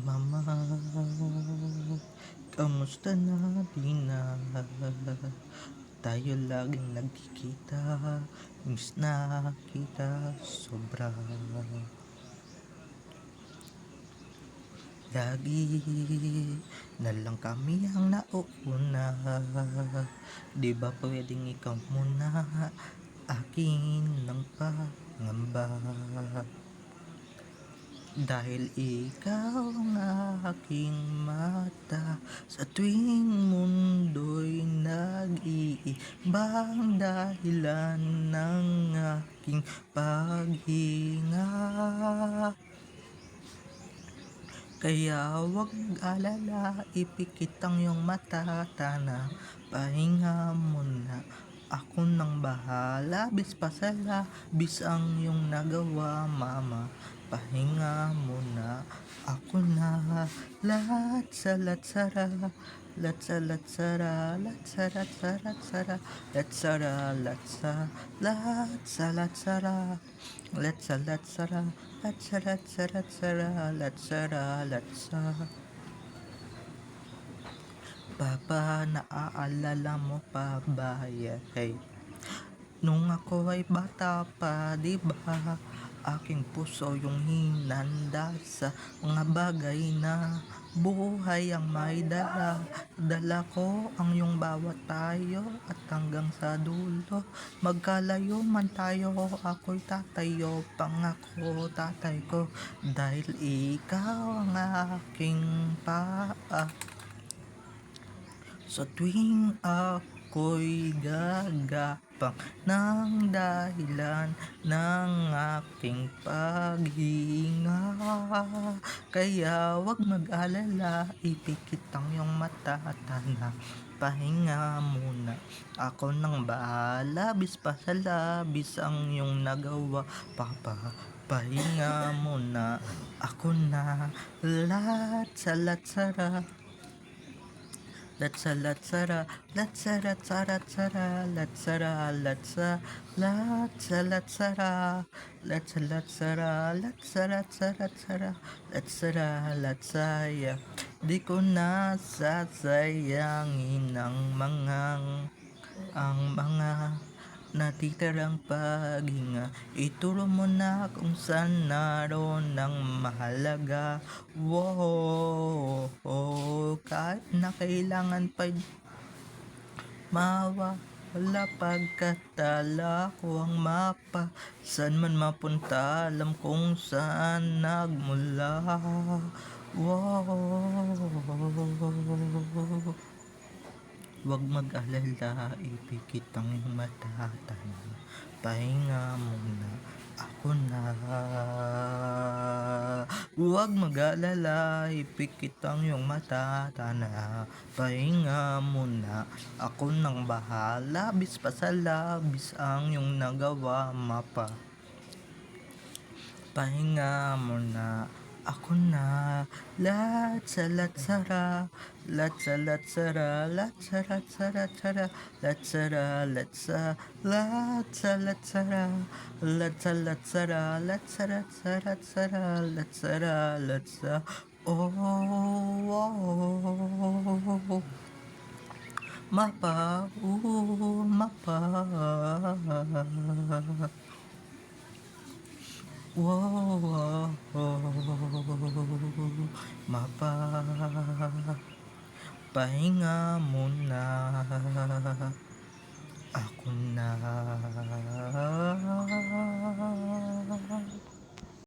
Mama, kamusta na di na tayo laging nagkikita, miss na kita sobra. Lagi na lang kami ang nauuna, di ba pwedeng ikaw muna, akin ng pangamba. Dahil ikaw ang aking mata, sa tuwing mundo'y nag-iibang dahilan ng aking paghinga. Kaya wag mag-alala, ipikit ang iyong mata, tana, pahinga muna. Ako nang bahala, bis pasala, bis ang iyong nagawa, mama. Pahinga muna, ako na, latsara, latsara, latsara, latsara, latsara, latsara, latsara, latsara, latsara, latsa. Papa, naaalala mo pa ba hey? Nung ako ay bata pa, di ba? Aking puso yung hinanda sa mga bagay na buhay ang may dala. Dala ko ang iyong bawat tayo at hanggang sa dulo. Magkalayo man tayo, ako'y tatayo, pangako tatay ko. Dahil ikaw ang aking paa. Sa tuwing ako'y gagapang ng dahilan ng aking paghinga. Kaya wag mag-alala, ipikit ang iyong mata, tana, pahinga muna. Ako nang bahala, bis pasala, bis ang iyong nagawa, papa. Pahinga muna, ako na, latsara, latsara, latsara, tsara, tsara, latsara, latsa, latsara, latsara, latsara, tsara, tsara, latsara, latsaya. Di ko na sasayangin ang mga natitirang paghinga. Ituro mo na kung saan naroon ng mahalaga. Wow, kahit na kailangan pa mawala pagkatala ko ang mapa. Saan man mapunta, alam kung saan nagmula. Wow, wag mag-alala, ipikit ang iyong mata, tana, pahinga muna, ako na. Wag mag-alala, ipikit ang iyong mata, tana, pahinga muna, ako nang bahala, bis pasala, bis ang iyong nagawa, mapa. Pahinga muna, ako na, latsara, latsara, latsara, tsara, tsara, latsara, latsa, latsara, latsara, latsara, tsara, tsara, latsara, latsa. Oh, oh, mapa, mapa. Wow, mapa, pahinga muna.